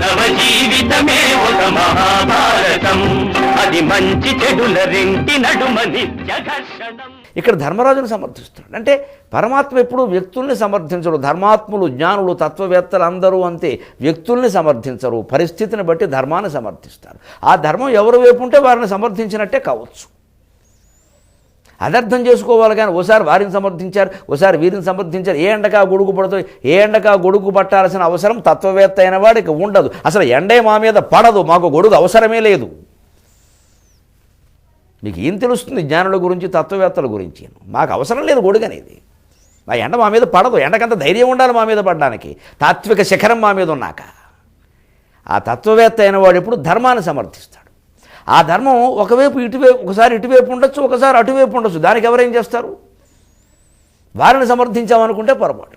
మానవ జీవితమే ఒక మహాభారతం, అది మంచి చెడుల రెంటి నడుమ నిత్య ఘర్షణం. ఇక్కడ ధర్మరాజును సమర్థిస్తున్నాడు. అంటే పరమాత్మ ఎప్పుడు వ్యక్తుల్ని సమర్థించరు. ధర్మాత్ములు, జ్ఞానులు, తత్వవేత్తలు అందరూ అంతే, వ్యక్తుల్ని సమర్థించరు, పరిస్థితిని బట్టి ధర్మాన్ని సమర్థిస్తారు. ఆ ధర్మం ఎవరు వైపు ఉంటే వారిని సమర్థించినట్టే కావచ్చు. అదర్థం చేసుకోవాలి. కానీ ఓసారి వారిని సమర్థించారు, ఓసారి వీరిని సమర్థించారు. ఏ ఎండకా గొడుగు పడుతుంది, ఏ ఎండకా గొడుగు పట్టాల్సిన అవసరం తత్వవేత్త అయిన వాడికి ఉండదు. అసలు ఎండే మా మీద పడదు, మాకు గొడుగు అవసరమే లేదు. మీకు ఏం తెలుస్తుంది జ్ఞానుల గురించి, తత్వవేత్తల గురించి? మాకు అవసరం లేదు గొడుగు అనేది. మా ఎండ మా మీద పడదు. ఎండకంత ధైర్యం ఉండాలి మా మీద పడడానికి, తాత్విక శిఖరం మా మీద ఉన్నాక. ఆ తత్వవేత్త అయిన వాడు ఎప్పుడు ధర్మాన్ని సమర్థిస్తాడు. ఆ ధర్మం ఒకవైపు ఇటువైపు, ఒకసారి ఇటువైపు ఉండొచ్చు, ఒకసారి అటువైపు ఉండొచ్చు. దానికి ఎవరేం చేస్తారు? వారిని సమర్థించామనుకుంటే పొరపాటు.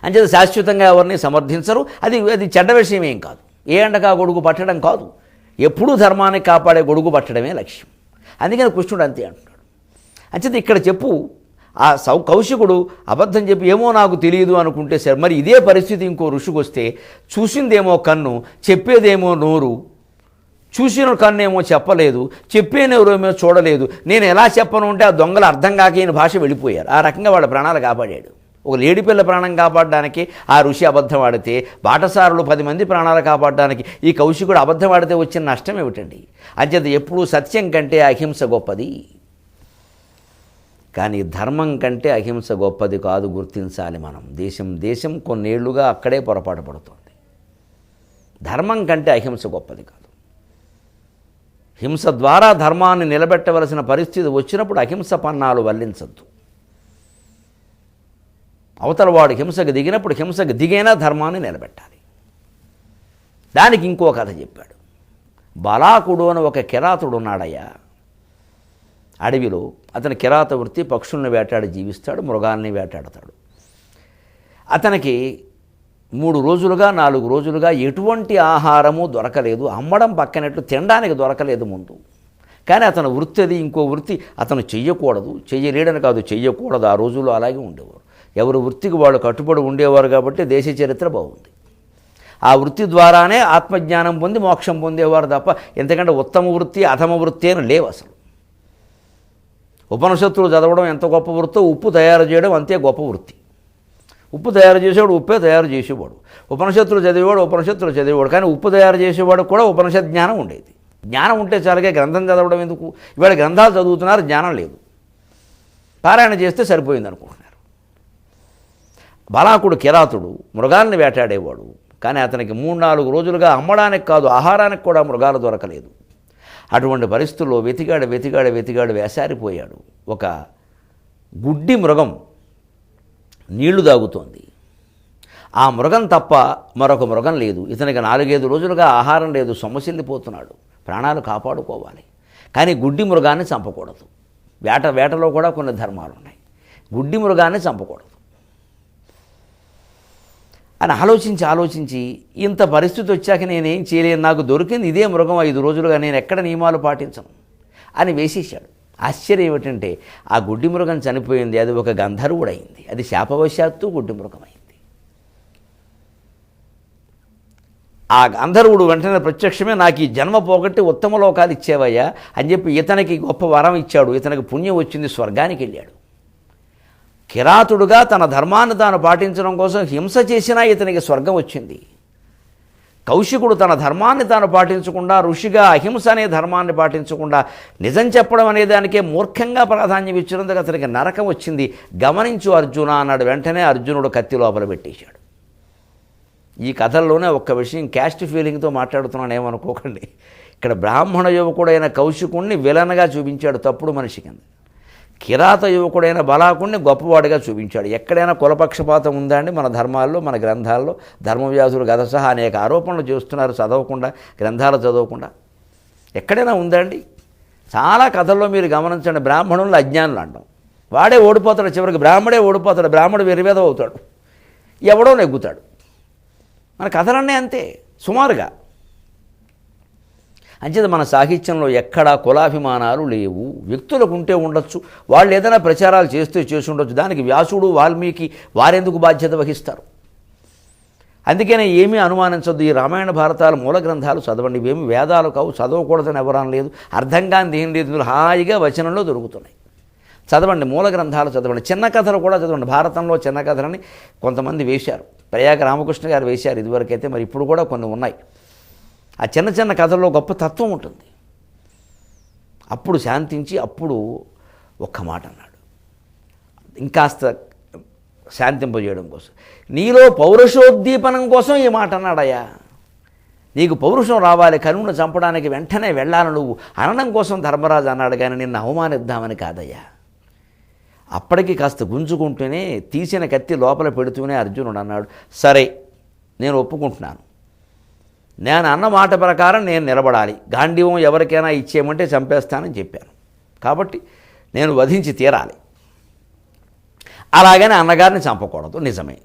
అంచేత శాశ్వతంగా ఎవరిని సమర్థించరు. అది చెడ్డ విషయం ఏం కాదు. ఏ ఎండకా గొడుగు పట్టడం కాదు, ఎప్పుడూ ధర్మాన్ని కాపాడే గొడుగు పట్టడమే లక్ష్యం. అందుకని కృష్ణుడు అంతే అంటున్నాడు. అంచేత ఇక్కడ చెప్పు, ఆ కౌశికుడు అబద్ధం చెప్పి ఏమో నాకు తెలియదు అనుకుంటే సరే, మరి ఇదే పరిస్థితి ఇంకో ఋషికి వస్తే చూసిందేమో కన్ను, చెప్పేదేమో నోరు, చూసిన కన్నేమో చెప్పలేదు, చెప్పేనెవరేమో చూడలేదు, నేను ఎలా చెప్పను ఉంటే ఆ దొంగలు అర్థం కాక ఈయన భాష వెళ్ళిపోయారు. ఆ రకంగా వాళ్ళ ప్రాణాలు కాపాడాడు. ఒక లేడిపిల్ల ప్రాణం కాపాడడానికి ఆ ఋషి అబద్ధం ఆడితే, బాటసారులు 10 మంది ప్రాణాలు కాపాడడానికి ఈ కౌశికుడు అబద్ధం ఆడితే వచ్చిన నష్టం ఏమిటండి? అంచేత ఎప్పుడూ సత్యం కంటే అహింస గొప్పది, కానీ ధర్మం కంటే అహింస గొప్పది కాదు, గుర్తించాలి మనం. దేశం కొన్నేళ్లుగా అక్కడే పొరపాటు పడుతుంది. ధర్మం కంటే అహింస గొప్పది కాదు. హింస ద్వారా ధర్మాన్ని నిలబెట్టవలసిన పరిస్థితి వచ్చినప్పుడు అహింస పన్నాలు వల్లించద్దు. అవతల వాడు హింసకు దిగినప్పుడు హింసకు దిగైనా ధర్మాన్ని నిలబెట్టాలి. దానికి ఇంకో కథ చెప్పాడు. బలాకుడు అని ఒక కిరాతుడు ఉన్నాడయ్యా అడవిలో. అతని కిరాత వృత్తి, పక్షుల్ని వేటాడి జీవిస్తాడు, మృగాల్ని వేటాడతాడు. అతనికి 3 రోజులుగా 4 రోజులుగా ఎటువంటి ఆహారము దొరకలేదు. అమ్మడం పక్కనట్లు తినడానికి దొరకలేదు ముందు. కానీ అతని వృత్తి అది. ఇంకో వృత్తి అతను చెయ్యకూడదు, చెయ్యలేడని కాదు, చెయ్యకూడదు. ఆ రోజుల్లో అలాగే ఉండేవారు. ఎవరు వృత్తికి వాళ్ళు కట్టుబడి ఉండేవారు కాబట్టి దేశ చరిత్ర బాగుంది. ఆ వృత్తి ద్వారానే ఆత్మజ్ఞానం పొంది మోక్షం పొందేవారు తప్ప ఎంతకంటే ఉత్తమ వృత్తి, అధమ వృత్తి అని లేవు అసలు. ఉపనిషత్తులు చదవడం ఎంత గొప్ప వృత్తో, ఉప్పు తయారు చేయడం అంతే గొప్ప వృత్తి. ఉప్పు తయారు చేసేవాడు ఉప్పే తయారు చేసేవాడు. ఉపనిషత్తులు చదివేవాడు. కానీ ఉప్పు తయారు చేసేవాడు కూడా ఉపనిషత్ జ్ఞానం ఉండేది. జ్ఞానం ఉంటే చాలుగా గ్రంథం చదవడం ఎందుకు? ఇవాళ గ్రంథాలు చదువుతున్నారు, జ్ఞానం లేదు. పారాయణ చేస్తే సరిపోయింది అనుకుంటున్నారు. బలాకుడు కిరాతుడు మృగాల్ని వేటాడేవాడు. కానీ అతనికి 3-4 రోజులుగా అమ్మడానికి కాదు, ఆహారానికి కూడా మృగాలు దొరకలేదు. అటువంటి పరిస్థితుల్లో వెతికాడు, వేసారిపోయాడు. ఒక గుడ్డి మృగం నీళ్లు తాగుతోంది. ఆ మృగం తప్ప మరొక మృగం లేదు. ఇతనికి 4-5 రోజులుగా ఆహారం లేదు, సొమ్మసిల్లిపోతున్నాడు. ప్రాణాలు కాపాడుకోవాలి, కానీ గుడ్డి మృగాన్ని చంపకూడదు. వేటలో కూడా కొన్ని ధర్మాలు ఉన్నాయి. గుడ్డి మృగాన్ని చంపకూడదు అని ఆలోచించి ఇంత పరిస్థితి వచ్చాక నేనేం చేయలేను, నాకు దొరికింది ఇదే మృగం 5 రోజులుగా, నేను ఎక్కడ నియమాలు పాటించను అని వేసేశాడు. ఆశ్చర్యం ఏమిటంటే ఆ గుడ్డి మృగం చనిపోయింది. అది ఒక గంధర్వుడైంది. అది శాపవశాత్తు గుడ్డి మృగమైంది. ఆ గంధర్వుడు వెంటనే ప్రత్యక్షమే, నాకు ఈ జన్మ పోగొట్టి ఉత్తమ లోకాలు ఇచ్చేవయ్యా అని చెప్పి ఇతనికి గొప్ప వరం ఇచ్చాడు. ఇతనికి పుణ్యం వచ్చింది, స్వర్గానికి వెళ్ళాడు. కిరాతుడుగా తన ధర్మాన్ని తాను పాటించడం కోసం హింస చేసినా ఇతనికి స్వర్గం వచ్చింది. కౌశికుడు తన ధర్మాన్ని తాను పాటించకుండా, ఋషిగా అహింస అనే ధర్మాన్ని పాటించకుండా నిజం చెప్పడం అనే దానికే మూర్ఖంగా ప్రాధాన్యం ఇచ్చినందుకు అతనికి నరకం వచ్చింది. గమనించు అర్జున అన్నాడు. వెంటనే అర్జునుడు కత్తి లోపల పెట్టేశాడు. ఈ కథల్లోనే ఒక్క విషయం, క్యాస్ట్ ఫీలింగ్తో మాట్లాడుతున్నాను ఏమనుకోకండి. ఇక్కడ బ్రాహ్మణ యువకుడైన కౌశికుణ్ణి విలన్గా చూపించాడు, తప్పుడు మనిషి కింద. కిరాత యువకుడైన బలాకుణ్ణి గొప్పవాడిగా చూపించాడు. ఎక్కడైనా కులపక్షపాతం ఉందా అండి? మన ధర్మాల్లో, మన గ్రంథాల్లో ధర్మవ్యాసుడు గత సహా అనేక ఆరోపణలు చేస్తున్నారు, చదవకుండా, గ్రంథాలు చదవకుండా. ఎక్కడైనా ఉందా అండి? చాలా కథల్లో మీరు గమనించండి, బ్రాహ్మణులు అజ్ఞానులు అంటాం. వాడే ఓడిపోతాడు, చివరికి బ్రాహ్మడే ఓడిపోతాడు. బ్రాహ్మడు వెరివేద అవుతాడు, ఎవడో నెగ్గుతాడు. మన కథలన్నీ అంతే సుమారుగా. అంచేత మన సాహిత్యంలో ఎక్కడా కులాభిమానాలు లేవు. వ్యక్తులకు ఉంటే ఉండొచ్చు, వాళ్ళు ఏదైనా ప్రచారాలు చేసి ఉండొచ్చు. దానికి వ్యాసుడు, వాల్మీకి వారెందుకు బాధ్యత వహిస్తారు? అందుకనే ఏమీ అనుమానించొద్దు. ఈ రామాయణ భారతాలు మూల గ్రంథాలు చదవండి. ఇవేమి వేదాలు కావు, చదవకూడదని ఎవరని లేదు, అర్థం కాని ఏం లేదు, ఇందులో హాయిగా వచనంలో దొరుకుతున్నాయి. చదవండి, మూల గ్రంథాలు చదవండి. చిన్న కథలు కూడా చదవండి. భారతంలో చిన్న కథలని కొంతమంది వేశారు. ప్రయాగ రామకృష్ణ గారు వేశారు ఇదివరకైతే, మరి ఇప్పుడు కూడా కొన్ని ఉన్నాయి. ఆ చిన్న చిన్న కథల్లో గొప్ప తత్వం ఉంటుంది. అప్పుడు శాంతించి అప్పుడు ఒక్క మాట అన్నాడు, ఇంకాస్త శాంతింపజేయడం కోసం, నీలో పౌరుషోద్దీపనం కోసం ఈ మాట అన్నాడయ్యా. నీకు పౌరుషం రావాలి, కర్ణుని చంపడానికి వెంటనే వెళ్ళాలి నువ్వు అనడం కోసం ధర్మరాజు అన్నాడు, కానీ నిన్ను అవమానిద్దామని కాదయ్యా. అప్పటికి కాస్త గుంజుకుంటూనే తీసిన కత్తి లోపల పెడుతూనే అర్జునుడు అన్నాడు, సరే నేను ఒప్పుకుంటున్నాను, నేను అన్న మాట ప్రకారం నేను నిలబడాలి, గాంధీవం ఎవరికైనా ఇచ్చేయమంటే చంపేస్తానని చెప్పాను, కాబట్టి నేను వధించి తీరాలి. అలాగని అన్నగారిని చంపకూడదు, నిజమే,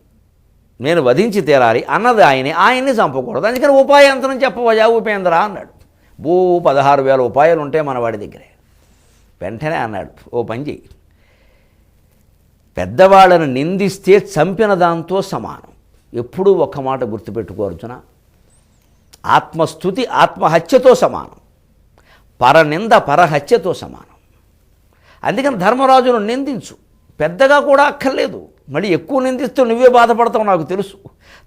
నేను వధించి తీరాలి అన్నది ఆయన్ని చంపకూడదు, అందుకని ఉపాయంతరం చెప్పవయా ఉపేంద్ర అన్నాడు. 16,000 ఉపాయాలు ఉంటాయి మన వాడి దగ్గరే. వెంటనే అన్నాడు, ఓ పని చెయ్యి, పెద్దవాళ్ళని నిందిస్తే చంపిన దాంతో సమానం. ఎప్పుడూ ఒక్క మాట గుర్తుపెట్టుకో అర్జున, ఆత్మస్థుతి ఆత్మహత్యతో సమానం, పరనింద పరహత్యతో సమానం. అందుకని ధర్మరాజును నిందించు, పెద్దగా కూడా అక్కర్లేదు, మళ్ళీ ఎక్కువ నిందిస్తూ నువ్వే బాధపడతావు నాకు తెలుసు.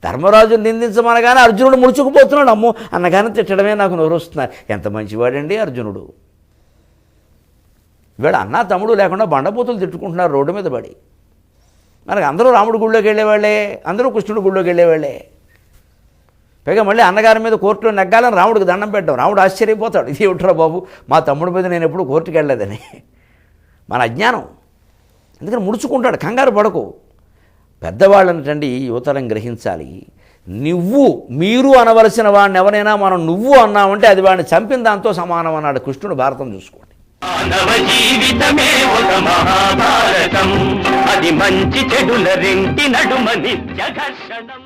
ధర్మరాజును నిందించమనగానే అర్జునుడు ముడుచుకుపోతున్నాడు, అమ్మో అన్నగానే తిట్టడమే నాకు నోరొస్తున్నారు. ఎంత మంచివాడండి అర్జునుడు. ఇవాడు అన్న తమ్ముడు లేకుండా బండపోతులు తిట్టుకుంటున్నారు రోడ్డు మీద పడి. మనకు అందరూ రాముడి గుళ్ళోకి వెళ్ళేవాళ్ళే, అందరూ కృష్ణుడి గుళ్ళోకి వెళ్ళేవాళ్ళే. పైగా మళ్ళీ అన్నగారి మీద కోర్టులో నెగ్గాలని రాముడికి దండం పెట్టాం. రాముడు ఆశ్చర్యపోతాడు, ఇది ఏమిట్రా బాబు, మా తమ్ముడి మీద నేను ఎప్పుడు కోర్టుకి వెళ్ళలేదని. మన అజ్ఞానం. అందుకని ముడుచుకుంటాడు, కంగారు పడకు. పెద్దవాళ్ళని యువతరం గ్రహించాలి. మీరు అనవలసిన వాడిని ఎవరైనా మనం నువ్వు అన్నామంటే అది వాడిని చంపిన దాంతో సమానం అన్నాడు కృష్ణుడు. భారతం చూసుకోండి. మానవ జీవితమే ఒక మహాభారతం, అది మంచి చెడుల రెంటి నడుమ నిత్య ఘర్షణం.